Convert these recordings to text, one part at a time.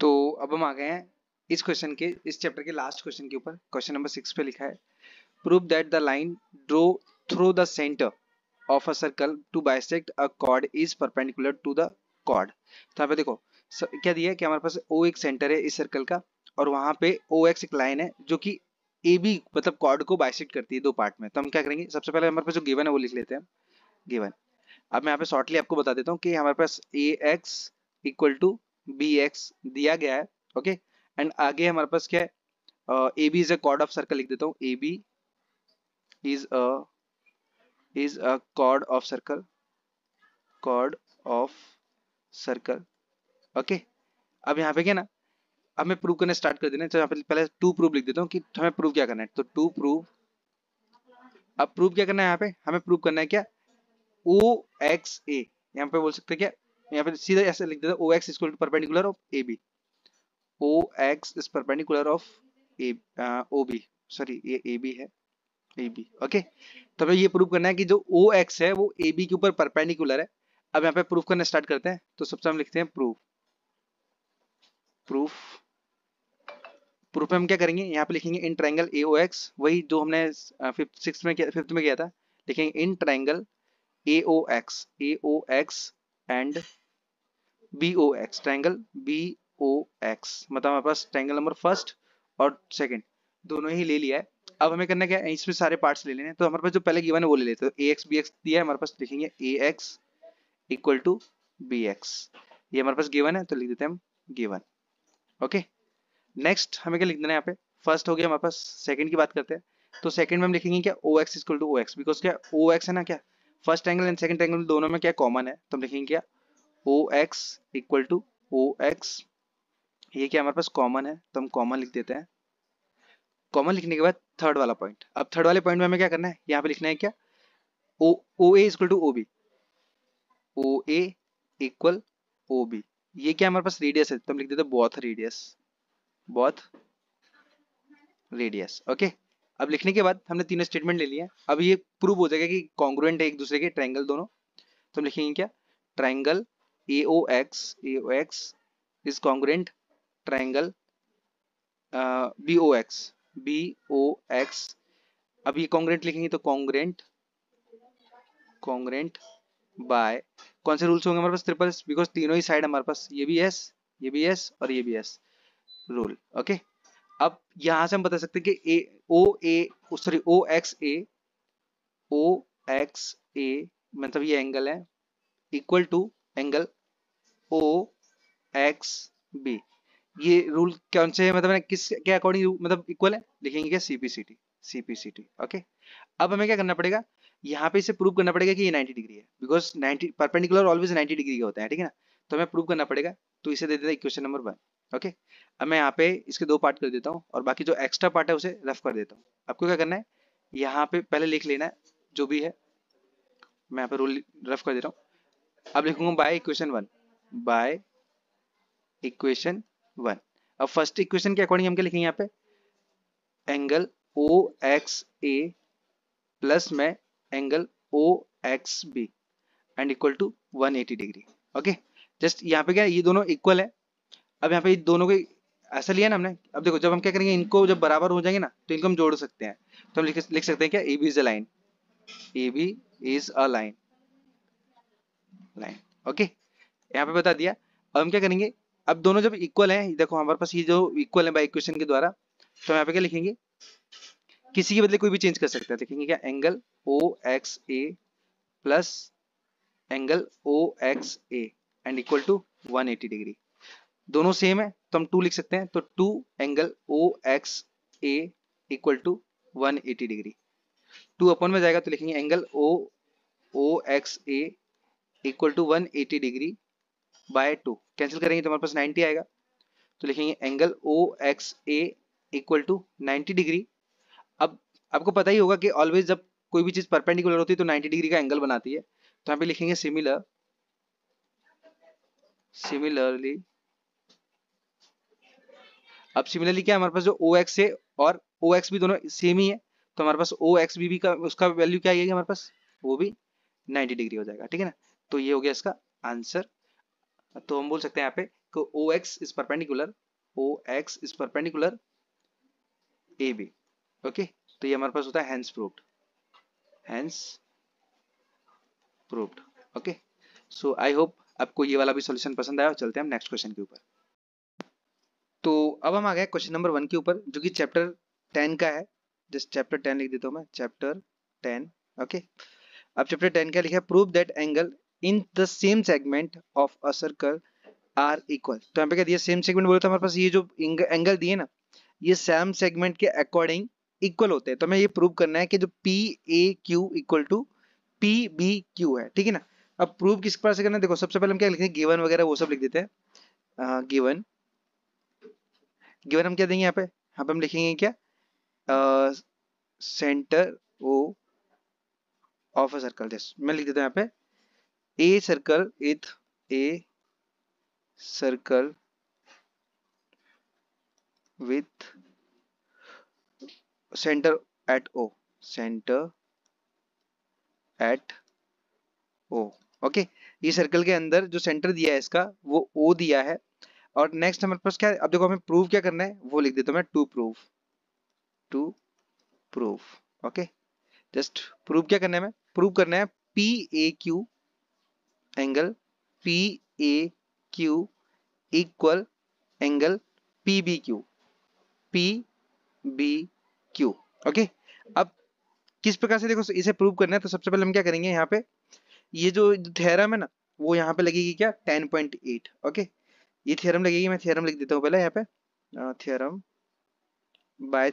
तो अब हम आ गए हैं इस क्वेश्चन के, इस चैप्टर के लास्ट क्वेश्चन के ऊपर। क्वेश्चन नंबर 6 पे लिखा है, prove that the line draw through the centre of a circle to bisect a chord is perpendicular to the chord. तो यहाँ पे देखो क्या दिया है कि हमारे पास O एक सेंटर है इस सर्कल का, और वहां पे OX एक लाइन है जो कि AB मतलब कॉर्ड को बाइसेक्ट करती है दो पार्ट में। तो हम क्या करेंगे, सबसे पहले हमारे पास जो गिवन है वो लिख लेते हैं, गिवन। अब मैं यहाँ पे शॉर्टली आपको बता देता हूँ कि हमारे पास AX इक्वल टू BX दिया गया है, ओके। एंड आगे हमारे पास क्या है, AB is a chord of circle लिख देता हूँ, AB is a chord of circle, chord of circle, okay. अब यहाँ पे क्या ना, अब मैं प्रूव करना स्टार्ट कर देना। तो यहाँ पे पहले टू प्रूव लिख देता हूँ कि हमें प्रूव क्या करना है। तो टू प्रूव, अब प्रूव क्या करना है, यहाँ पे हमें प्रूव करना है क्या, OXA। यहाँ पे बोल सकते हैं क्या, यहाँ पे सीधा ऐसे लिख देता, OX equal to perpendicular of AB, OX is perpendicular of OB, sorry ये AB है, AB, ओके। तो हमें ये प्रूव करना है कि जो OX है वो AB के ऊपर परपेंडिकुलर है। अब यहाँ पे प्रूफ करना स्टार्ट करते हैं। तो सबसे हम लिखते हैं प्रूफ, प्रूफ प्रूफ में हम क्या करेंगे, यहाँ पे लिखेंगे इन ट्रायंगल AOX, वही जो हमने फिफ्थ में किया था। लिखेंगे in triangle AOX and BOX, triangle BOX, मतलब हमारे पास ट्रायंगल नंबर फर्स्ट और सेकंड दोनों ही ले लिया है। अब हमें करना क्या है, इसमें सारे पार्ट्स ले लेने हैं। तो हमारे पास जो पहले गिवन है वो ले लेते हैं। तो AX BX दिया है हमारे पास, लिखेंगे AX इक्वल टू BX, ये हमारे पास गिवन है तो लिख देते हैं हम गिवन, ओके। नेक्स्ट हमें क्या लिख देना है, यहाँ पे फर्स्ट हो गया हमारे पास। सेकंड की बात करते हैं। तो सेकंड में हम लिखेंगे क्या, OX equal to OX, because क्या OX है ना, क्या first angle and second angle दोनों में क्या कॉमन है। तो हम लिखेंगे क्या, OX इक्वल टू OX, ये क्या हमारे पास कॉमन है तो हम कॉमन लिख देते हैं। कॉमन लिखने के बाद थर्ड वाला पॉइंट, अब थर्ड वाले पॉइंट में हमें क्या करना है, यहाँ पे लिखना है क्या, OA equal to OB, OA equal OB, ये क्या हमारे पास रेडियस है तो हम लिख देते हैं both radius, both radius, okay. अब लिखने के बाद हमने तीनों स्टेटमेंट ले लिया। अब ये प्रूव हो जाएगा कि कॉन्ग्रुएंट है एक दूसरे के ट्रायंगल दोनों। तो हम लिखेंगे क्या, triangle AOX is congruent triangle BOX। अब ये कॉन्ग्रुएंट लिखेंगे तो कॉन्ग्रुएंट बाय कौन से रूल्स होंगे हमारे पास, ट्रिपल, बिकॉज तीनों ही साइड हमारे पास ये भी S, ये भी S और ये भी S रूल, ओके। अब यहां से हम बता सकते हैं कि OXA मतलब ये एंगल है इक्वल टू एंगल OXB। ये रूल कौन से है, मतलब किस के अकॉर्डिंग मतलब इक्वल है, लिखेंगे क्या, CPCT, ओके। अब हमें क्या करना पड़ेगा, यहाँ पे इसे प्रूव करना पड़ेगा कि ये 90 डिग्री है, बिकॉज 90 परपेंडिकुलर ऑलवेज 90 डिग्री का होता है, ठीक है ना। तो हमें प्रूव करना पड़ेगा। तो इसे दे देता है इक्वेशन नंबर 1, ओके। अब मैं यहाँ पे इसके दो पार्ट कर देता हूँ और बाकी जो एक्स्ट्रा पार्ट है उसे रफ कर देता हूँ। आपको क्या करना है, यहाँ पे पहले लिख लेना है जो भी है, मैं यहाँ पे रूल रफ कर दे रहा हूँ। अब लिखूंगा बाय इक्वेशन 1, बाय इक्वेशन 1। अब फर्स्ट इक्वेशन के अकॉर्डिंग हम क्या लिखेंगे, यहाँ पे एंगल OXA प्लस में angle OXB and equal to 180 degree, okay. Just यहाँ पे क्या ये दोनों इक्वल है। अब यहाँ पे दोनों को ऐसा लिया ना हमने। अब देखो जब हम क्या करेंगे, इनको जब बराबर हो जाएंगे ना तो इनको हम जोड़ सकते हैं। तो हम लिख सकते हैं क्या, AB is a line, AB is a line, okay. यहाँ पे बता दिया। अब हम क्या करेंगे, अब दोनों जब इक्वल हैं, देखो हमारे पास ये जो इक्वल है बाय इक्वेशन के द्वारा, तो यहाँ पे क्या लिखेंगे, किसी के बदले कोई भी चेंज कर सकते हैं। लिखेंगे क्या, angle OXA plus angle OXA and equal to 180 degree. दोनों सेम है तो हम 2 लिख सकते हैं। तो 2 angle OXA equal to 180 degree, 2 upon में जाएगा तो लिखेंगे angle OXA equal to 180 degree by 2, cancel करेंगे तो हमारे पास 90 आएगा। तो लिखेंगे angle OXA equal to 90 degree. अब आपको पता ही होगा कि ऑलवेज जब कोई भी चीज परपेंडिकुलर होती है तो 90 डिग्री का एंगल बनाती है। तो यहाँ पे लिखेंगे सिमिलरली। अब सिमिलरली क्या हमारे पास जो OX है और OX भी दोनों सेम ही है, तो हमारे पास OXB भी का उसका वैल्यू क्या आएगी हमारे पास, वो भी 90 डिग्री हो जाएगा, ठीक है ना। तो ये हो गया इसका आंसर। तो हम बोल सकते हैं यहाँ पे कि OX is perpendicular AB। Okay, तो ये हमारे पास होता है hence proved. Okay, so I hope आपको ये वाला भी सॉल्यूशन पसंद आया। चलते हैं हम नेक्स्ट क्वेश्चन के ऊपर। तो अब हम आ गए क्वेश्चन नंबर 1 के ऊपर, जो कि चैप्टर 10 का है। जस्ट चैप्टर 10 लिख देता हूँ मैं, चैप्टर 10। ओके, अब चैप्टर 10 क्या लिखा है? Prove that angle in the same segment of a circle are equal. तो यहाँ पे क्या दिया? सेम सेगमेंट बोले तो हमारे पास ये जो एंगल दिए ना, ये सेम सेगमेंट के अकॉर्डिंग इक्वल होते हैं। तो हमें ये प्रूव करना है कि जो P A Q equal to P B Q है, ठीक है ना। अब प्रूव किस प्रकार से करना है? देखो, सबसे पहले हम क्या लिखेंगे? गिवन वगैरह वो सब लिख देते हैं। गिवन गिवन हम क्या देंगे? यहाँ पे हम लिखेंगे क्या? Centre O of a circle. Just मैं लिख देता हूँ यहाँ पे a circle with centre at O, centre at O. Okay, ये सर्कल के अंदर जो सेंटर दिया है इसका, वो ओ दिया है। और नेक्स्ट हमारे पास क्या है? अब देखो, हमें प्रूव क्या करना है वो लिख देता हूँ मैं, to prove. Okay, just prove क्या करना है? मैं प्रूव करना है P A Q angle P A Q equal angle P B Q. Okay, अब किस प्रकार से देखो इसे प्रूव करना है, तो सबसे पहले हम क्या करेंगे? यहाँ पे ये जो थ्योरम है ना, वो यहाँ पे लगेगी क्या? 10.8। ओके, ये थ्योरम लगेगी। मैं थ्योरम लिख देता हूँ पहले यहाँ पे, थ्योरम बाय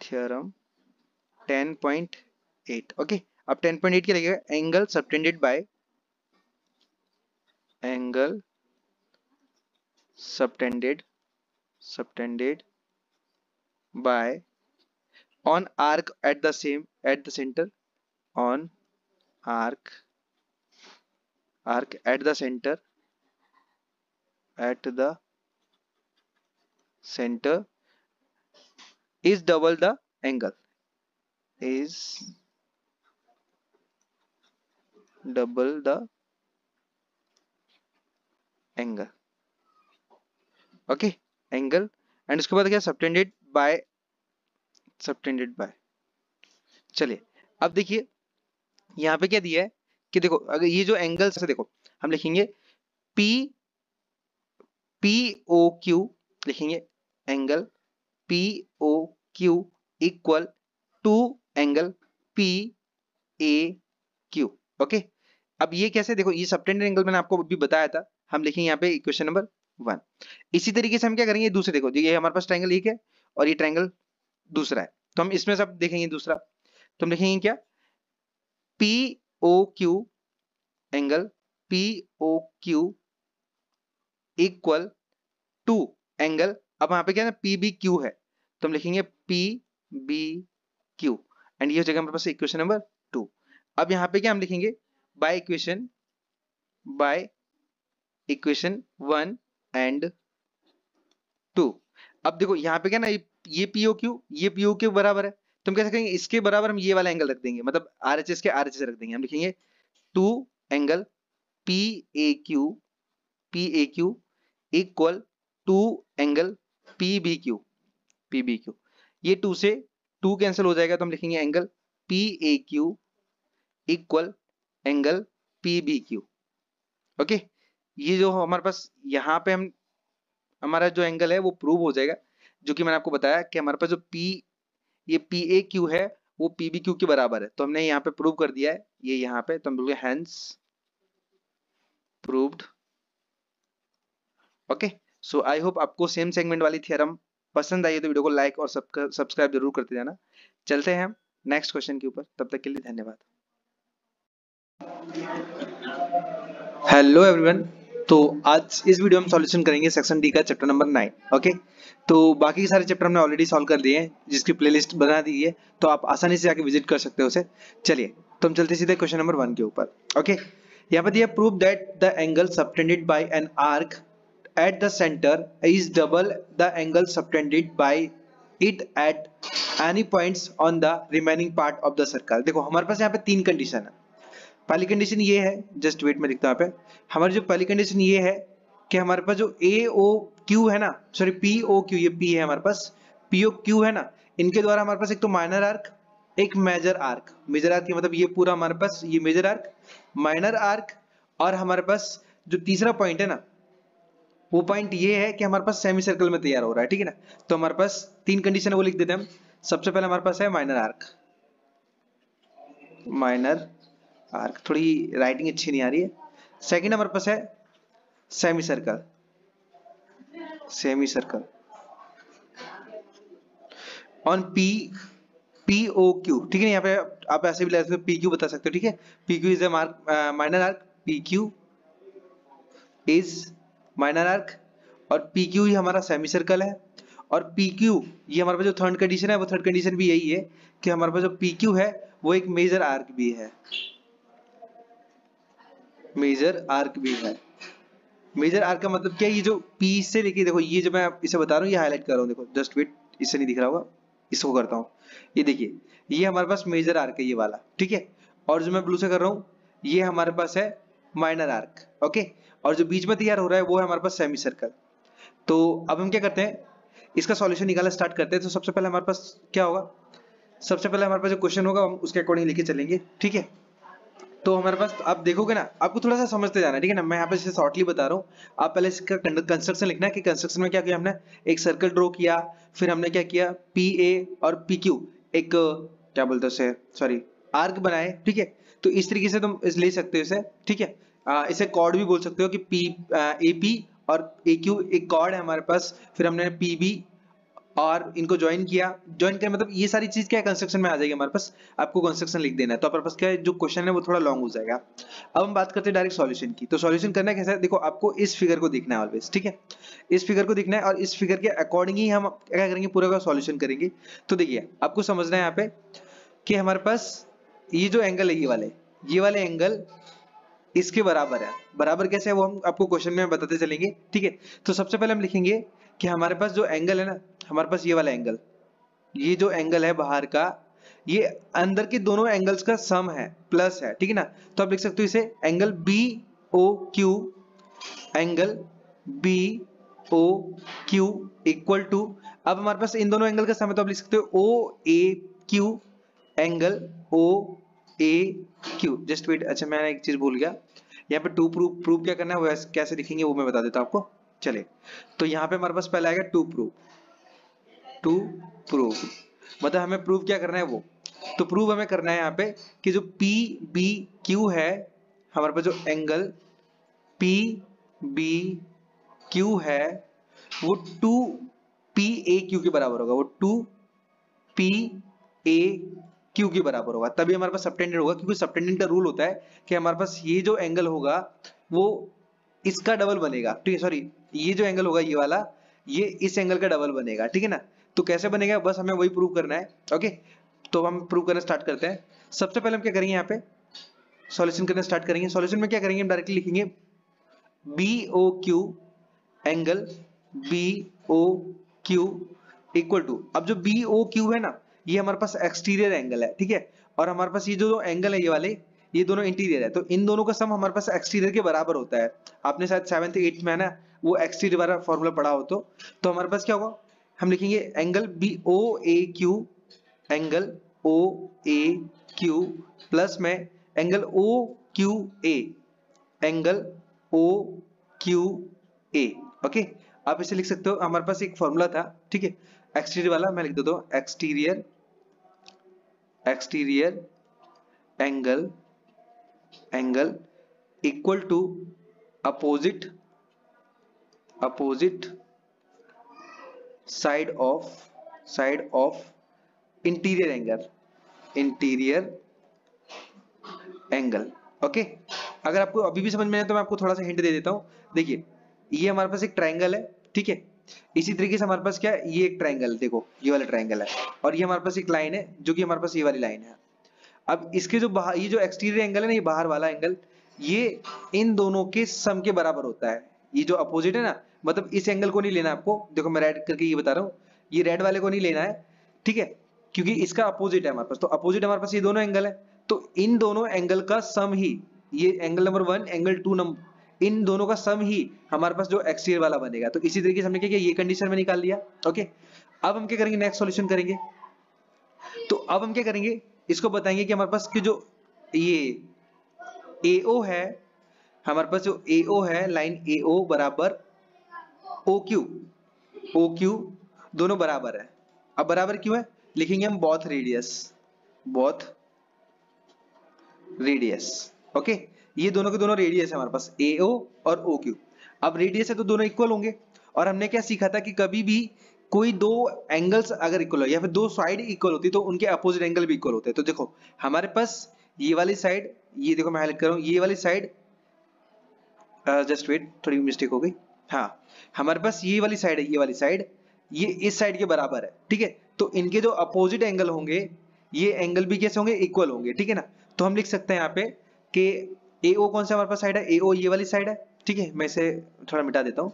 थ्योरम 10.8। ओके, अब 10.8 क्या लगेगा? Angle subtended bye on arc at the center, on arc at the center is double the angle, is double the angle। Okay, angle and उसके बाद क्या? Subtended bye. चलिए, अब देखिए यहाँ पे क्या दिया है कि देखो, अगर ये जो एंगल से देखो, हम लिखेंगे पी पी ओ क्यू, लिखेंगे angle P O Q equal to angle P A Q. Okay, अब ये कैसे? देखो, ये सबटेंडेड एंगल मैंने आपको अभी बताया था। हम लिखेंगे यहाँ पे इक्वेशन नंबर 1। इसी तरीके से हम क्या करेंगे? दूसरे देखो, ये हमारे पास ट्रायंगल एक है और ये ट्रायंगल दूसरा है, तो हम इसमें सब देखेंगे दूसरा। तो हम लिखेंगे क्या? P O Q angle P O Q equal to angle, अब यहाँ पे क्या है? पी बी क्यू है, तो हम लिखेंगे पी बी क्यू। एंड ये हो जाएगा हमारे पास इक्वेशन नंबर 2। अब यहाँ पे क्या हम लिखेंगे? By equation 1 and 2। अब देखो यहाँ पे क्या ना, ये पीओ क्यू बराबर है, तो हम कैसे कहेंगे? इसके बराबर हम ये वाला एंगल रख देंगे, मतलब आरएचएस के आरएचएस रख देंगे। हम लिखेंगे 2 angle P A Q equal 2 angle P B Q. ये 2 से 2 कैंसिल हो जाएगा, तो हम लिखेंगे angle P A Q equal angle P B Q. Okay, ये जो हमारे पास यहाँ पे हम हमारा जो एंगल है वो प्रूव हो जाएगा, जो कि मैंने आपको बताया कि हमारे पास जो ये पी ए क्यू है वो पी बी क्यू के बराबर है। तो हमने यहाँ पे प्रूव कर दिया है ये यहाँ पे, तो हम बोलेंगे hence proved. Okay, so I hope आपको सेम सेगमेंट वाली थ्योरम पसंद आई है, तो वीडियो को लाइक और सब्सक्राइब जरूर करते जाना। चलते हैं हम नेक्स्ट क्वेश्चन के ऊपर, तब तक के लिए धन्यवाद। हेलो एवरीवन, तो आज इस वीडियो में सॉल्यूशन करेंगे सेक्शन डी का चैप्टर नंबर 9। ओके, तो बाकी के सारे चैप्टर हमने ऑलरेडी सॉल्व कर दिए हैं, जिसकी प्लेलिस्ट बना दी है, तो आप आसानी से जाके विजिट कर सकते हो उसे। चलिए, तो हम चलते सीधे क्वेश्चन नंबर 1 के ऊपर। ओके, यहाँ पर दिया prove that the angle subtended bye an arc at the center is double the angle subtended by it at any points on the remaining part of the circle। देखो, हमारे पास यहाँ पे 3 condition है। पहली कंडीशन ये है, जस्ट वेट में लिखता हूं यहाँ पे, हमारी जो पहली कंडीशन ये है कि हमारे पास जो ए ओ क्यू है ना, सॉरी पी ओ क्यू, ये पी है हमारे पास, पी ओ क्यू है ना, इनके द्वारा हमारे पास एक तो माइनर आर्क, एक मेजर आर्क, मेजर आर्क मतलब ये पूरा हमारे पास ये मेजर आर्क, माइनर आर्क, और हमारे पास जो तीसरा पॉइंट है ना, वो पॉइंट ये है कि हमारे पास सेमी सर्कल में तैयार हो रहा है, ठीक है ना। तो हमारे पास तीन कंडीशन है वो लिख देते हैं हम। सबसे पहले हमारे पास है माइनर आर्क, माइनर आर्क, थोड़ी राइटिंग अच्छी नहीं आ रही है। सेकंड हमारे पास है semi circle, semi circle on P P O Q, ठीक है। यहाँ पे आप ऐसे भी ले सकते हो, पी क्यू बता सकते हो, ठीक है। P Q is a mark minor arc, P Q is minor arc, और पी क्यू ही हमारा सेमी सर्कल है। और पी क्यू ये हमारे पास जो थर्ड कंडीशन है, वो थर्ड कंडीशन भी यही है कि हमारे पास जो पी क्यू है वो एक मेजर आर्क भी है, मेजर आर्क भी है। मेजर आर्क का मतलब क्या है, ये जो पी से लेके देखो, ये जो मैं इसे बता रहा हूँ, ये हाईलाइट कर रहा हूँ, देखो जस्ट वेट, इससे नहीं दिख रहा होगा, इसको करता हूँ, ये देखिए, ये हमारे पास मेजर आर्क है ये वाला, ठीक है। और जो मैं ब्लू से कर रहा हूँ, ये हमारे पास है माइनर आर्क, ओके। और जो बीच में तैयार हो रहा है वो है हमारे पास सेमी सर्कल। तो अब हम क्या करते हैं, इसका सॉल्यूशन निकालना स्टार्ट करते हैं। तो सबसे पहले हमारे पास क्या होगा, सबसे पहले हमारे पास जो क्वेश्चन होगा हम उसके अकॉर्डिंग लेके चलेंगे, ठीक है। तो हमारे पास आप देखोगे ना, आपको थोड़ा सा समझते जाना है, ठीक है ना। मैं यहाँ पे इसे शॉर्टली बता रहा हूँ, आप पहले इसका कंस्ट्रक्शन लिखना है कि कंस्ट्रक्शन में क्या किया हमने, एक सर्कल ड्रॉ किया, फिर हमने क्या किया, पी ए और पी क्यू एक क्या बोलते हैं उसे, सॉरी आर्क बनाए, ठीक है। तो इस तरीके से तुम ले सकते हो इसे, ठीक है। इसे कॉर्ड भी बोल सकते हो कि पी ए पी और ए क्यू एक कॉर्ड है हमारे पास, फिर हमने पी बी और इनको ज्वाइन किया, ज्वाइन किया मतलब ये सारी चीज क्या है, कंस्ट्रक्शन में आ जाएगी हमारे पास। आपको कंस्ट्रक्शन लिख देना है, तो हमारे पास क्या है, जो क्वेश्चन है वो थोड़ा लॉन्ग हो जाएगा। अब हम बात करते हैं डायरेक्ट सॉल्यूशन की। तो सॉल्यूशन करना कैसा है, देखो आपको इस फिगर को देखना है ऑलवेज, ठीक है। इस फिगर को देखना है और इस फिगर के अकॉर्डिंग ही हम क्या करेंगे, पूरा का सॉल्यूशन करेंगे। तो देखिए आपको समझना है यहाँ पे कि हमारे पास ये जो एंगल है, ये वाले एंगल इसके बराबर है। बराबर कैसे है वो हम आपको क्वेश्चन में बताते चलेंगे, ठीक है। तो सबसे पहले हम लिखेंगे कि हमारे पास जो एंगल है ना, हमारे पास ये वाला एंगल, ये जो एंगल है बाहर का, ये अंदर के दोनों एंगल्स का सम है, प्लस है, ठीक है ना। तो आप लिख सकते हो इसे angle B O Q, angle B O Q equal to, अब हमारे पास इन दोनों एंगल का सम है, तो आप लिख सकते हो ओ A Q, angle O A Q. Just wait, अच्छा मैं एक चीज भूल गया, यहाँ पे टू प्रूव क्या करना है, वो कैसे लिखेंगे वो मैं बता देता हूँ आपको। चले, तो यहाँ पे हमारे पास पहले आएगा टू प्रूव, टू प्रूव मतलब हमें प्रूव क्या करना है वो। तो प्रूव हमें करना है यहाँ पे कि जो पी बी क्यू है, हमारे पास जो एंगल पी बी क्यू है, वो टू पी ए क्यू के बराबर होगा, वो टू पी ए क्यू के बराबर होगा, तभी हमारे पास सबटेंडेंट होगा। क्योंकि सबटेंडेंट का रूल होता है कि हमारे पास ये जो एंगल होगा वो इसका डबल बनेगा, ठीक है, सॉरी ये जो एंगल होगा ये वाला, ये इस एंगल का डबल बनेगा, ठीक है ना। तो कैसे बनेगा, बस हमें वही प्रूव करना है, ओके। तो हम प्रूव करना स्टार्ट करते हैं। सबसे पहले हम क्या करेंगे, यहाँ पे सॉल्यूशन करना स्टार्ट करेंगे। सॉल्यूशन में क्या करेंगे, हम डायरेक्टली लिखेंगे B O Q, angle B O Q equal to, अब जो बी ओ क्यू है ना, ये हमारे पास एक्सटीरियर एंगल है, ठीक है। और हमारे पास ये जो एंगल है ये वाले, ये दोनों इंटीरियर है, तो इन दोनों का सम हमारे पास एक्सटीरियर के बराबर होता है। आपने शायद 7th 8th में है ना वो एक्सटीरियर वाला फॉर्मूला पढ़ा हो, तो हमारे पास क्या होगा, हम लिखेंगे angle B O A Q, angle O A Q plus में angle O Q A, angle O Q A, okay. आप इसे लिख सकते हो, हमारे पास एक फॉर्मूला था, ठीक है, एक्सटीरियर वाला, मैं लिख देता हूं exterior, exterior angle, angle equal to opposite, opposite side of interior angle, interior angle, okay. अगर आपको अभी भी समझ में आए तो मैं आपको थोड़ा सा हिंट दे देता हूं। देखिए ये हमारे पास एक ट्रायंगल है, ठीक है। इसी तरीके से हमारे पास क्या है, ये एक ट्रायंगल, देखो ये वाला ट्रायंगल है, और ये हमारे पास एक लाइन है जो कि हमारे पास ये वाली लाइन है। अब इसके जो बाहर, ये जो एक्सटीरियर एंगल है ना, ये बाहर वाला एंगल, ये इन दोनों के सम के बराबर होता है। ये जो अपोजिट है ना, मतलब इस एंगल को नहीं लेना आपको, देखो मैं रेड करके ये बता रहा हूँ, ये रेड वाले को नहीं लेना है, ठीक है, क्योंकि इसका अपोजिट है हमारे पास। तो अपोजिट हमारे पास ये दोनों एंगल है, तो इन दोनों एंगल का सम ही, ये एंगल नंबर 1 एंगल 2 नंबर, इन दोनों का सम ही हमारे पास जो एक्सटीरियर वाला बनेगा। तो इसी तरीके से हमने क्या किया, ये कंडीशन में निकाल लिया। ओके, अब हम क्या करेंगे, नेक्स्ट सॉल्यूशन करेंगे। तो अब हम क्या करेंगे, इसको बताएंगे कि हमारे पास की जो ये AO है, हमारे पास जो AO है, लाइन AO बराबर OQ, OQ दोनों बराबर है। अब बराबर क्यों है, लिखेंगे हम both radius, both radius. Okay, ये दोनों के दोनों रेडियस है हमारे पास, AO और OQ। अब रेडियस है तो दोनों इक्वल होंगे। और हमने क्या सीखा था कि कभी भी कोई दो एंगल्स अगर इक्वल हो या फिर दो साइड इक्वल होती तो उनके अपोजिट एंगल भी इक्वल होते हैं। तो देखो हमारे पास ये वाली साइड, ये देखो मैं हाईलाइट कर रहा हूं, ये वाली साइड, जस्ट वेट, थोड़ी मिस्टेक हो गई। हाँ, हमारे पास ये वाली साइड है, ये वाली साइड, ये इस साइड के बराबर है, ठीक है। तो इनके जो अपोजिट एंगल होंगे, ये एंगल भी कैसे होंगे, इक्वल होंगे, ठीक है ना। तो हम लिख सकते हैं यहाँ पे कि AO कौन सा हमारे पास साइड है, AO ये वाली साइड है, ठीक है। मैं इसे थोड़ा मिटा देता हूँ।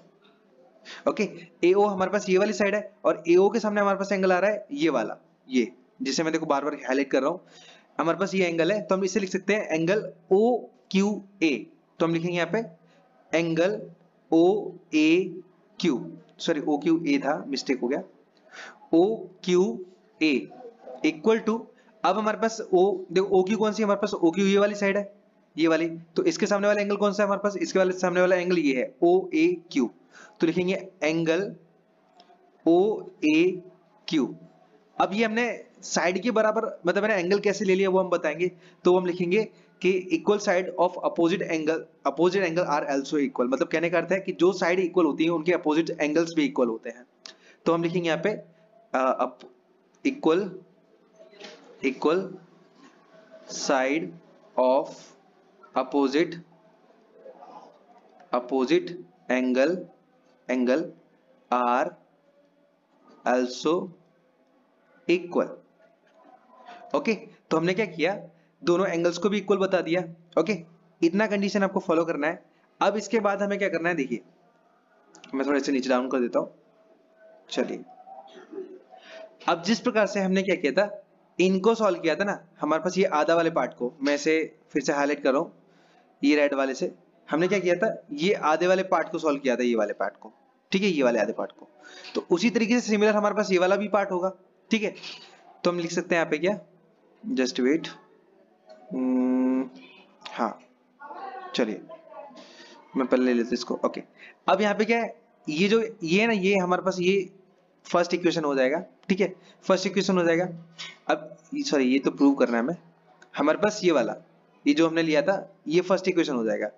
ओके, AO हमारे पास ये वाली साइड है और AO के सामने हमारे पास एंगल आ रहा है ये वाला, ये जिसे मैं देखो बार बार हाईलाइट कर रहा हूँ। हमारे पास ये एंगल है, तो हम इसे लिख सकते हैं एंगल OQA। तो हम लिखेंगे यहाँ पे एंगल OAQ, सॉरी OQA था, मिस्टेक हो गया, OQA इक्वल टू, अब हमारे पास O, देखो OQ कौन सी है हमारे पास, OQ ये वाली साइड है, ये वाली। तो इसके सामने वाला एंगल कौन सा है हमारे पास, इसके वाले सामने वाला एंगल ये है OAQ। तो लिखेंगे एंगल OAQ। अब ये हमने साइड के बराबर, मतलब मैंने एंगल कैसे ले लिया वो हम बताएंगे। तो हम लिखेंगे कि equal side of opposite angle are also equal, मतलब कहने का अर्थ है कि जो साइड इक्वल होती है उनके अपोजिट एंगल्स भी इक्वल होते हैं। तो हम लिखेंगे यहाँ पे equal side of opposite angle are also equal. Okay, तो हमने क्या किया, दोनों एंगल्स को भी इक्वल बता दिया। ओके, इतना कंडीशन आपको फॉलो करना है। अब इसके बाद हमें क्या करना है, देखिए मैं थोड़ा से नीचे डाउन कर देता हूं। चलिए, अब जिस प्रकार से हमने क्या किया था, इनको सॉल्व किया था ना, हमारे पास ये आधा वाले पार्ट को मैं इसे फिर से हाईलाइट कर रहा हूं, ये रेड वाले से हमने क्या किया था, ये आधे वाले पार्ट को सॉल्व किया था, ये वाले पार्ट को, ठीक है, ये वाले आधे पार्ट को। तो उसी तरीके से सिमिलर हमारे पास ये वाला भी पार्ट होगा, ठीक है। तो हम लिख सकते हैं यहाँ पे क्या, जस्ट वेट, हाँ चलिए मैं पहले ले लेता इसको। ओके, अब यहाँ पे क्या है, ये जो ये है ना, ये हमारे पास ये फर्स्ट इक्वेशन हो जाएगा, ठीक है, फर्स्ट इक्वेशन हो जाएगा। अब सॉरी, ये तो प्रूव करना है हमें, हमारे पास ये वाला, ये जो हमने लिया था, ये फर्स्ट इक्वेशन हो जाएगा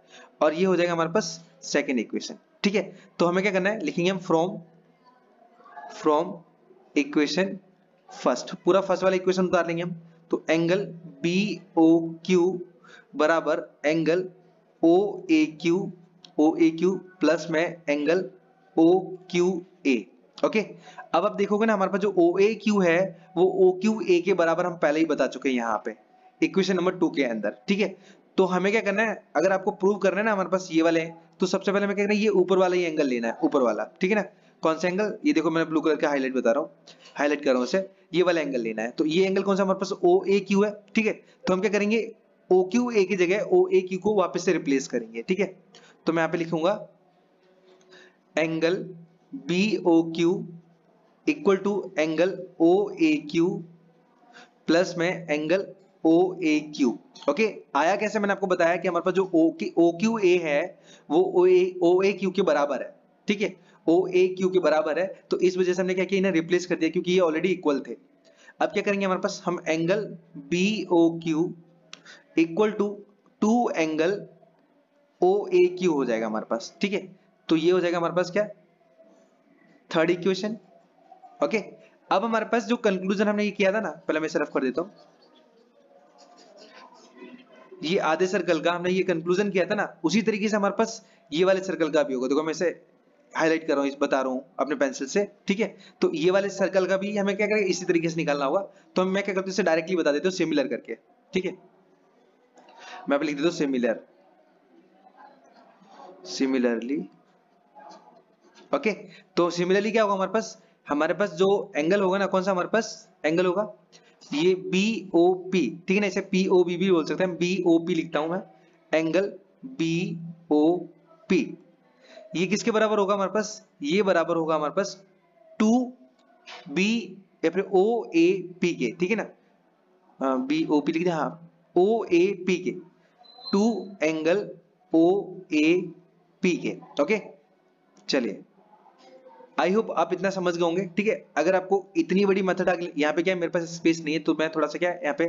और ये हो जाएगा हमारे पास सेकंड इक्वेशन, ठीक है। तो हमें क्या करना है, लिखेंगे हम फ्रॉम इक्वेशन फर्स्ट, पूरा फर्स्ट वाला इक्वेशन उतार लेंगे हम। तो एंगल BOQ बराबर एंगल OAQ प्लस में एंगल OQA। ओके, अब आप देखोगे ना, हमारे पास जो OAQ है वो OQA के बराबर हम पहले ही बता चुके हैं यहाँ पे इक्वेशन नंबर 2 के अंदर, ठीक है। तो हमें क्या करना है, अगर आपको प्रूव करना है ना हमारे पास ये वाले हैं, तो सबसे पहले हमें क्या करना है, ये ऊपर वाला ही एंगल लेना है, ऊपर वाला, ठीक है ना। कौन सा एंगल, ये देखो मैंने ब्लू कलर का हाईलाइट बता रहा हूँ, हाईलाइट कर रहा हूँ इसे, ये वाला एंगल लेना है। तो ये एंगल कौन सा हमारे पास OAQ है, ठीक है। तो हम क्या करेंगे, OQA की जगह OAQ को वापस से रिप्लेस करेंगे, ठीक है। तो मैं यहाँ पे लिखूंगा angle BOQ equal to angle OAQ plus में एंगल OAQ। ओके, आया कैसे, मैंने आपको बताया कि हमारे पास जो OQA है वो OAQ के बराबर है, ठीक है, OAQ के बराबर है। तो इस वजह से हमने क्या किया, इन्हें रिप्लेस कर दिया क्योंकि ये ऑलरेडी इक्वल थे। अब क्या करेंगे, हमारे पास हम angle BOQ equal to 2 angle OAQ हो जाएगा हमारे पास, ठीक है। तो ये हो जाएगा हमारे पास क्या, थर्ड इक्वेशन। ओके, अब हमारे पास जो कंक्लूजन हमने ये किया था ना, पहले मैं इसे रफ कर देता हूं, ये आधे सर्कल का हमने ये कंक्लूजन किया था ना, उसी तरीके से हमारे पास ये वाले सर्कल का भी होगा। देखो मैं इसे हाईलाइट कर रहा हूँ, बता रहा हूँ अपने पेंसिल से, ठीक है। तो ये वाले सर्कल का भी हमें क्या करेंगे, इसी तरीके से निकालना होगा। तो मैं क्या करता हूँ, इसे डायरेक्टली बता देता हूँ सिमिलर करके, ठीक है। मैं लिख देता हूँ सिमिलरली। ओके, तो सिमिलरली क्या होगा हमारे पास जो एंगल होगा ना, कौन सा हमारे पास एंगल होगा, ये बी ओ पी, ठीक है ना, इसे पी ओ बी भी बोल सकते हैं, बी ओ पी लिखता हूं मैं, एंगल बी ओ पी, ये किसके बराबर होगा हमारे पास, ये बराबर होगा हमारे पास टू बी या फिर ओ ए पी के, ठीक है ना, बी ओ पी लिख दिया, हाँ ओ ए पी के, two angle O A P के, ओके। चलिए, आई होप आप इतना समझ गए होंगे, ठीक है। अगर आपको इतनी बड़ी मेथड यहाँ पे क्या है, मेरे पास स्पेस नहीं है तो मैं थोड़ा सा क्या है यहाँ पे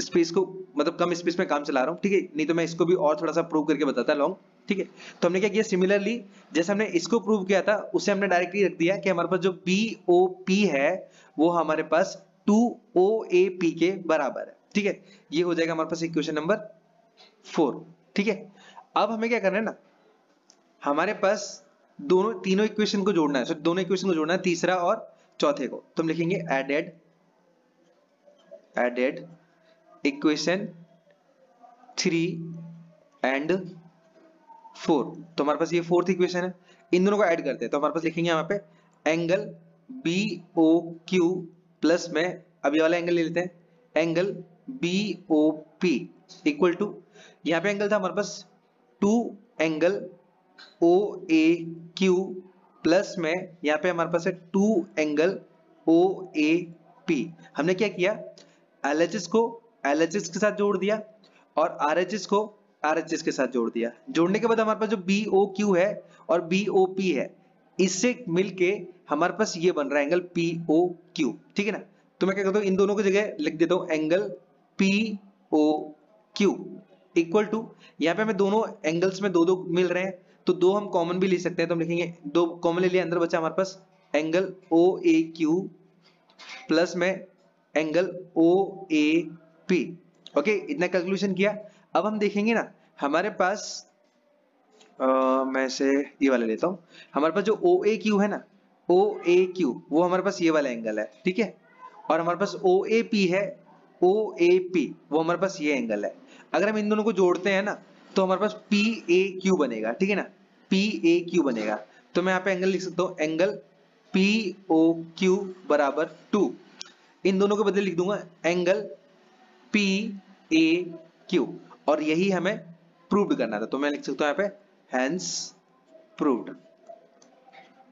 स्पेस को मतलब कम स्पेस में काम चला रहा हूँ, ठीक है, नहीं तो मैं इसको भी और थोड़ा सा प्रूव करके बताता लॉन्ग, ठीक है। तो हमने क्या किया, सिमिलरली जैसे हमने इसको प्रूव किया था उसे हमने डायरेक्टली रख दिया कि हमारे पास जो बी ओ पी है वो हमारे पास टू ओ ए पी के बराबर है, ठीक है। ये हो जाएगा हमारे पास इक्वेशन नंबर 4, ठीक है। अब हमें क्या करना है ना, हमारे पास दोनों तीनों इक्वेशन को जोड़ना है, दोनों इक्वेशन को जोड़ना है, तीसरा और चौथे को, तो हम लिखेंगे एडेड इक्वेशन 3 एंड 4, तो हमारे पास ये फोर्थ इक्वेशन है, इन दोनों को ऐड करते हैं, तो हमारे पास लिखेंगे यहाँ पे angle B O Q plus में, अब ये वाला एंगल ले लेते हैं, angle B O P equal to, यहाँ पे एंगल था हमारे पास two angle O A Q plus में यहाँ पे हमारे पास है two angle O A P. हमने क्या किया, एलएचएस को एलएचएस के साथ जोड़ दिया और आरएचएस को आरएचएस के साथ जोड़ दिया, जोड़ने के बाद हमारे पास जो बी ओ क्यू है और बी ओ पी है, इससे मिलके हमारे पास ये बन रहा है एंगल पी ओ क्यू, ठीक है ना। तो मैं क्या करता हूँ, इन दोनों की जगह लिख देता हूँ angle P O Q equal to, यहाँ पे हमें दोनों एंगल्स में दो दो मिल रहे हैं तो दो हम कॉमन भी ले सकते हैं, तो हम लिखेंगे दो कॉमन ले लिया, अंदर बचा हमारे पास angle O A Q plus में angle O A P, okay, इतना कैलकुलेशन किया। अब हम देखेंगे ना हमारे पास मैं से ये वाला लेता हूँ, हमारे पास जो ओ ए क्यू है ना, ओ ए क्यू वो हमारे पास ये वाला एंगल है, ठीक है, और हमारे पास ओ ए पी है, ओ ए पी वो हमारे पास ये एंगल है। अगर हम इन दोनों को जोड़ते हैं ना तो हमारे पास पी ए क्यू बनेगा, ठीक है ना, पी ए क्यू बनेगा, तो मैं यहाँ पे एंगल लिख सकता हूँ एंगल पी ओ क्यू बराबर 2, इन दोनों के बदले लिख दूंगा एंगल पी ए क्यू, और यही हमें प्रूव्ड करना था, तो मैं लिख सकता हूँ यहाँ पे हैंस प्रूव्ड,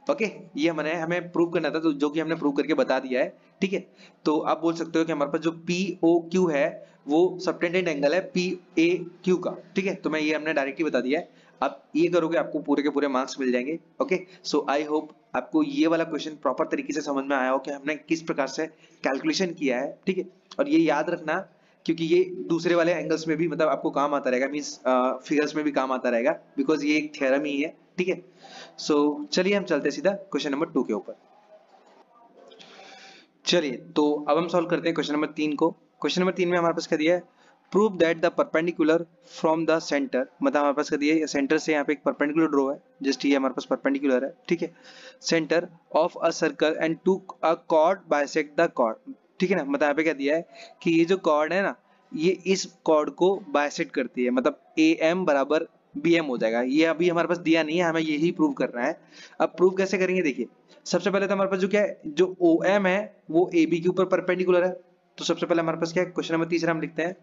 ओके। ये हमें प्रूव करना था, तो जो कि हमने प्रूव करके बता दिया है, ठीक है। तो आप बोल सकते हो कि हमारे पास जो पी ओ क्यू है वो सबटेंडेंट एंगल है पी ए क्यू का, ठीक है, तो मैं ये हमने डायरेक्टली बता दिया है। आप ये करोगे आपको पूरे के पूरे मार्क्स मिल जाएंगे, ओके। सो आई होप आपको ये वाला क्वेश्चन प्रॉपर तरीके से समझ में आया हो कि हमने किस प्रकार से कैलकुलेशन किया है, ठीक है। और ये याद रखना क्योंकि ये दूसरे वाले एंगल्स में भी मतलब आपको काम आता रहेगा, मींस फिगर्स में भी काम आता रहेगा, बिकॉज ये एक थ्योरम ही है, ठीक है। सो चलिए हम चलते हैं सीधा क्वेश्चन नंबर 2 के ऊपर। चलिए तो अब हम सॉल्व करते हैं क्वेश्चन नंबर 3 को। क्वेश्चन नंबर 3 में हमारे पास क्या दिया है, prove that the perpendicular from the centre, मतलब हमारे पास क्या दिया है, सेंटर से यहाँ पे एक परपेंडिकुलर ड्रॉ है, जस्ट ये हमारे पास परपेंडिकुलर है, ठीक है, centre of a circle and to a chord bisect the chord, ठीक है ना। मतलब यहाँ पे क्या दिया है कि ये जो कॉर्ड है ना ये इस कॉर्ड को बाइसेक्ट करती है, मतलब ए एम बराबर बी एम हो जाएगा, ये अभी हमारे पास दिया नहीं है, हमें यही प्रूव करना है। अब प्रूव कैसे करेंगे, देखिए सबसे पहले तो हमारे पास जो क्या है, जो ओ एम है वो ए बी के ऊपर परपेंडिकुलर है, तो सबसे पहले हमारे पास क्या है, क्वेश्चन नंबर तीसरा हम लिखते हैं,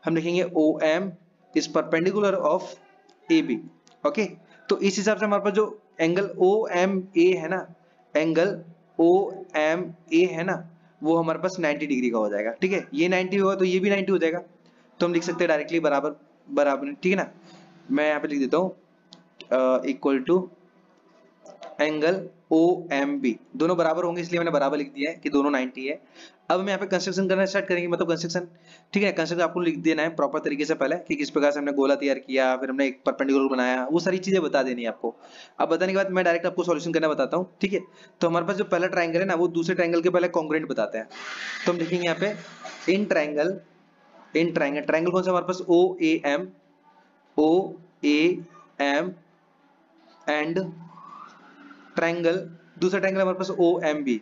हम लिखेंगे O M is perpendicular of A B, okay. तो इस हिसाब से हमारे पास जो एंगल ओ एम ए है ना, एंगल ओ एम ए है ना, वो हमारे पास 90 डिग्री का हो जाएगा, ठीक है, ये 90 होगा तो ये भी 90 हो जाएगा, तो हम लिख सकते हैं डायरेक्टली बराबर बराबर, ठीक है ना। मैं यहाँ पे लिख देता हूँ equal to angle O M B, दोनों बराबर होंगे इसलिए मैंने बराबर लिख दिया है कि दोनों 90 है। अब हम यहाँ पे कंस्ट्रक्शन करना स्टार्ट करेंगे, मतलब कंस्ट्रक्शन, ठीक है, कंस्ट्रक्शन आपको लिख देना है प्रॉपर तरीके से पहले कि किस प्रकार से हमने गोला तैयार किया, फिर हमने एक परपेंडिकुलर बनाया, वो सारी चीजें बता देनी है आपको। अब बताने के बाद मैं डायरेक्ट आपको सॉल्यूशन करना बताता हूँ, ठीक है। तो हमारे पास जो पहला ट्राइंगल है ना वो दूसरे ट्राइंगल के पहले कॉन्ग्रुएंट बताते हैं, तो हम लिखेंगे यहाँ पे in triangle, in triangle, triangle कौन सा हमारे पास O A M, O A M and triangle, दूसरा ट्राइंगल हमारे पास O M B,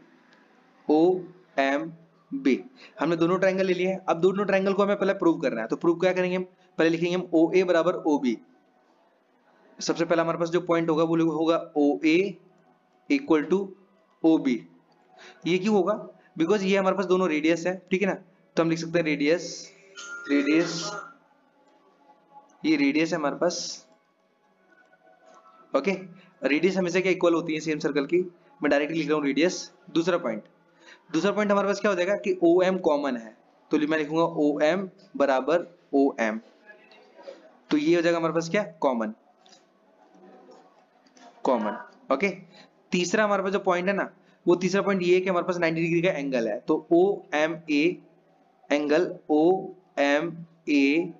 O M B, हमने दोनों ट्राइंगल ले लिए हैं। अब दोनों ट्राइंगल को हमें पहले प्रूव करना है, तो प्रूव क्या करेंगे हम, पहले लिखेंगे हम ओ ए बराबर ओ बी, सबसे पहला हमारे पास जो पॉइंट होगा वो होगा ओ ए इक्वल टू ओ बी, ये क्यों होगा, बिकॉज ये हमारे पास दोनों रेडियस है, ठीक है ना, तो हम लिख सकते हैं रेडियस, रेडियस, ये रेडियस है हमारे पास, ओके। रेडियस हमेशा क्या इक्वल होती है सेम सर्कल की, मैं डायरेक्टली लिख रहा हूँ रेडियस। दूसरा पॉइंट, दूसरा पॉइंट हमारे पास क्या हो जाएगा कि ओ एम कॉमन है, तो मैं लिखूंगा ओ एम बराबर ओ एम, तो ये हो जाएगा हमारे पास क्या कॉमन, कॉमन, ओके। तीसरा हमारे पास जो पॉइंट है ना, वो तीसरा पॉइंट ये है कि हमारे पास 90 डिग्री का एंगल है, तो O M A, angle O M A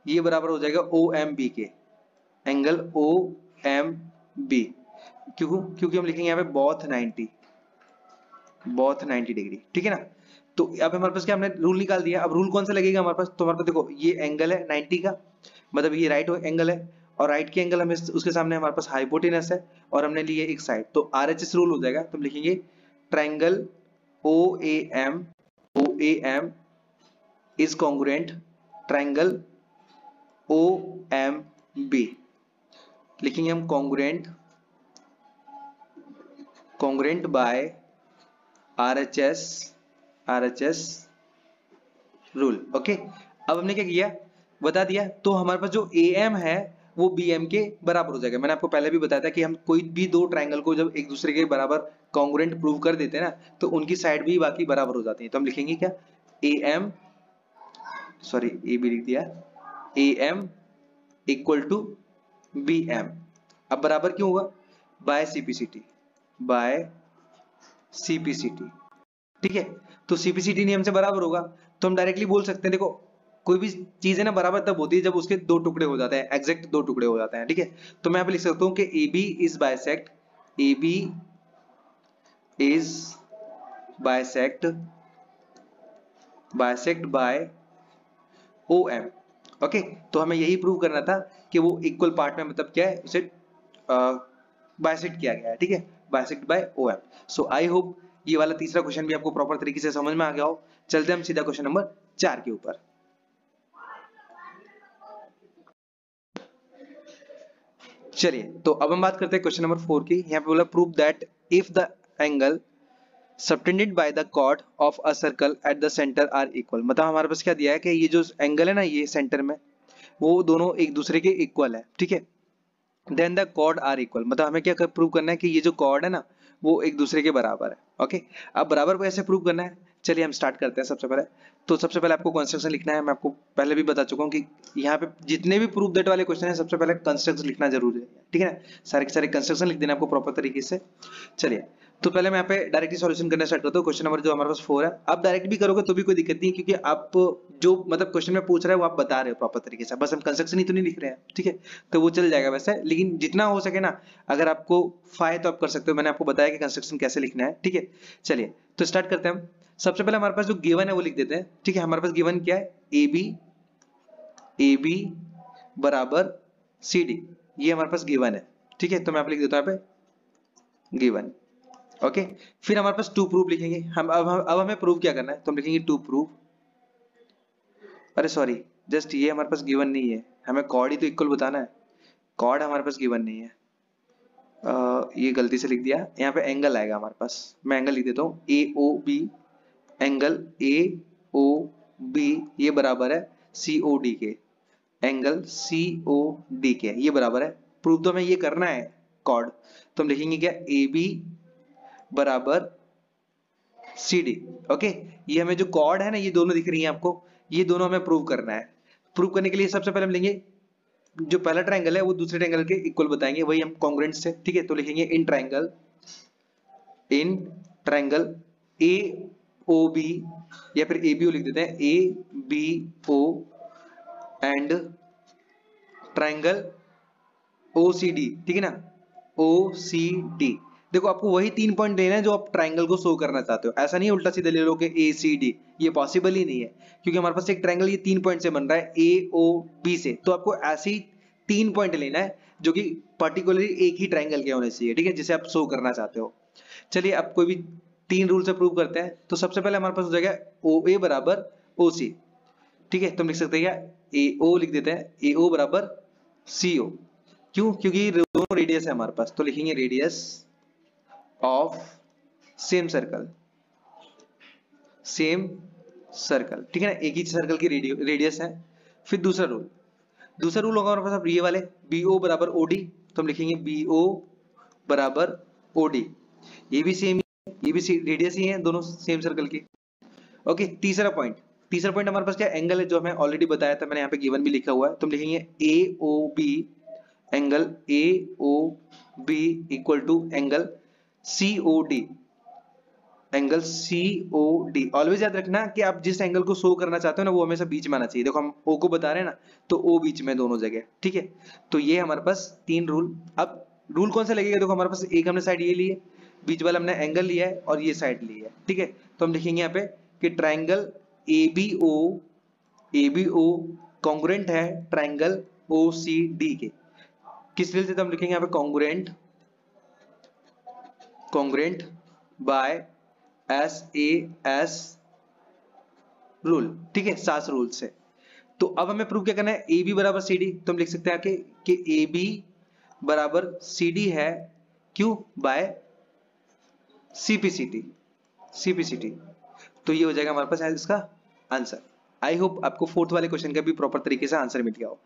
ये बराबर हो जाएगा ओ एम बी के, एंगल ओ एम बी, क्योंकि हम लिखेंगे यहाँ पे बोथ 90, बोथ 90 डिग्री, ठीक है ना। तो अब हमारे पास क्या, हमने रूल निकाल दिया। अब रूल कौन सा लगेगा हमारे पास, तो हमारे पास देखो ये एंगल है 90 का, मतलब ये राइट एंगल है, और राइट के एंगल हमें उसके सामने हमारे पास हाइपोटेनस है, और हमने लिए एक साइड, तो आरएचएस रूल हो जाएगा। तो हम लिखेंगे triangle O A M is congruent triangle O M B, लिखेंगे हम congruent, congruent by RHS, RHS rule, okay. अब हमने क्या किया बता दिया, तो हमारे पास जो ए एम है वो बी एम के बराबर हो जाएगा। मैंने आपको पहले भी बताया था कि हम कोई भी दो ट्रायंगल को जब एक दूसरे के बराबर कॉन्ग्रुएंट प्रूव कर देते हैं ना, तो उनकी साइड भी बाकी बराबर हो जाती है। तो हम लिखेंगे क्या, A M, sorry A B लिख दिया, A M equal to B M. अब बराबर क्यों हुआ, बाय सीपीसीटी, बाय सीपीसीटी, ठीक है। तो सीपीसीटी नियम से बराबर होगा, तो हम डायरेक्टली बोल सकते हैं, देखो कोई भी चीज है ना बराबर तब होती है जब उसके दो टुकड़े हो जाते हैं, एग्जैक्ट दो टुकड़े हो जाते हैं, ठीक है। तो मैं यहाँ पे लिख सकता हूँ कि A B is bisect, A B is bisect, bisect by O M, okay. तो हमें यही प्रूव करना था कि वो इक्वल पार्ट में मतलब क्या है, उसे बाइसेक्ट किया गया है, ठीक है, bisect by O M. So I hope ये वाला तीसरा क्वेश्चन भी आपको प्रॉपर तरीके से समझ में आ गया हो। चलते हम सीधा क्वेश्चन नंबर 4 के ऊपर। चलिए, तो अब हम बात करते हैं क्वेश्चन नंबर 4 की। यहाँ पे बोला prove that if the angle subtended by the chord of a circle at the centre are equal, मतलब हमारे पास क्या दिया है कि ये जो एंगल है ना ये सेंटर में, वो दोनों एक दूसरे के इक्वल है, ठीक है। Then the chord are equal, मतलब हमें क्या प्रूव करना है कि ये जो कॉर्ड है ना वो एक दूसरे के बराबर है, ओके। अब बराबर को ऐसे प्रूव करना है, चलिए हम स्टार्ट करते हैं। सबसे पहले तो सबसे पहले आपको कंस्ट्रक्शन लिखना है। मैं आपको पहले भी बता चुका हूँ कि यहाँ पे जितने भी प्रूफ दैट वाले क्वेश्चन है सबसे पहले कंस्ट्रक्शन लिखना जरूरी है, ठीक है ना। सारे के सारे कंस्ट्रक्शन लिख देना आपको प्रॉपर तरीके से। चलिए, तो पहले मैं यहाँ पे डायरेक्टली सॉल्यूशन करना स्टार्ट करता हूँ। क्वेश्चन नंबर जो हमारे पास 4 है, आप डायरेक्ट भी करोगे तो भी कोई दिक्कत नहीं है, क्योंकि आप जो मतलब क्वेश्चन में पूछ रहे हो वो आप बता रहे हो प्रॉपर तरीके से, बस हम कंस्ट्रक्शन ही तो नहीं लिख रहे हैं, ठीक है। तो वो चल जाएगा वैसे, लेकिन जितना हो सके ना, अगर आपको फाय तो आप कर सकते हो। मैंने आपको बताया कि कंस्ट्रक्शन कैसे लिखना है, ठीक है। चलिए, तो स्टार्ट करते हैं हम। सबसे पहले हमारे पास जो गिवन है वो लिख देते हैं, ठीक है। हमारे पास गिवन क्या है, ए बी बराबर सी डी, ये हमारे पास गिवन है, ठीक है। तो मैं आप लिख देता हूँ यहाँ पे गिवन, ओके। फिर हमारे पास टू प्रूफ लिखेंगे हम। अब हमें प्रूफ क्या करना है, तो हम लिखेंगे टू प्रूफ, अरे सॉरी, जस्ट ये हमारे पास गिवन नहीं है, हमें कॉर्ड ही तो इक्वल बताना है। कॉर्ड हमारे पास गिवन नहीं है, ये गलती से लिख दिया। यहाँ पे एंगल आएगा हमारे पास, मैं एंगल लिख देता हूँ A O B, angle A O B ये बराबर है सी ओ डी के, एंगल सी ओ डी के ये बराबर है। प्रूफ तो हमें ये करना है कॉर्ड, तो हम लिखेंगे क्या, ए बी बराबर सी डी, ओके। ये हमें जो कॉर्ड है ना ये दोनों दिख रही है आपको, ये दोनों हमें प्रूव करना है। प्रूव करने के लिए सबसे पहले हम लेंगे जो पहला ट्रायंगल है वो दूसरे ट्रायंगल के इक्वल बताएंगे, वही हम कॉन्ग्रुएंट से, ठीक है। तो लिखेंगे in triangle A O B, या फिर ए बी ओ लिख देते हैं, A B O and triangle O C D, ठीक है ना, ओ सी डी। देखो आपको वही 3 पॉइंट देना है जो आप ट्रायंगल को शो करना चाहते हो, ऐसा नहीं उल्टा सीधा ले लो कि ए सी डी, ये पॉसिबल ही नहीं है, क्योंकि हमारे पास एक ट्रायंगल ये 3 पॉइंट से बन रहा है ए ओ बी से, तो आपको ऐसे ही 3 पॉइंट लेना है जो कि पर्टिकुलरली एक ही ट्रायंगल के होने चाहिए, ठीक है, जिसे आप शो करना चाहते हो। चलिए, आप कोई भी 3 रूल से प्रूव करते हैं। तो सबसे पहले हमारे पास हो जाएगा ओ ए बराबर ओ सी, ठीक है। तो हम लिख सकते हैं क्या, ए ओ लिख देते हैं, ए ओ बराबर सी ओ, क्यों, क्योंकि दोनों रेडियस है हमारे पास, तो लिखेंगे radius of same circle, same circle, ठीक है ना, एक ही सर्कल की रेडियस है। फिर दूसरा रूल होगा हमारे पास, अब ये वाले BO बराबर OD, तो हम लिखेंगे BO बराबर OD। ये भी सेम, ये भी रेडियस ही है दोनों सेम सर्कल की। ओके, तीसरा पॉइंट हमारे पास क्या एंगल है, जो हमें ऑलरेडी बताया था, मैंने यहाँ पे गिवन भी लिखा हुआ है, तो हम लिखेंगे AOB, angle AOB equal to angle COD, angle COD। Always याद रखना कि आप जिस एंगल को शो करना चाहते हो ना, वो हमेशा बीच में आना चाहिए। देखो हम O को बता रहे हैं ना, तो O बीच में दोनों जगह, ठीक है। तो ये हमारे पास 3 रूल। अब रूल कौन सा लगेगा, देखो हमारे पास एक हमने साइड ये ली है, बीच वाला हमने एंगल लिया है, और ये साइड ली है, ठीक है। तो हम लिखेंगे यहाँ पे कि ट्राइंगल ABO कॉन्ग्रुएंट है ट्राइंगल OCD के। किस रिलेशन से हम लिखेंगे यहाँ पे, कॉन्ग्रुएंट बाय SAS रूल, ठीक है, SAS रूल से। तो अब हमें प्रूव क्या करना है, AB बराबर CD, तो हम लिख सकते हैं कि AB बराबर CD है, क्यों, बाय CPCT। तो ये हो जाएगा हमारे पास इसका आंसर। आई होप आपको फोर्थ वाले क्वेश्चन का भी प्रॉपर तरीके से आंसर मिल गया हो।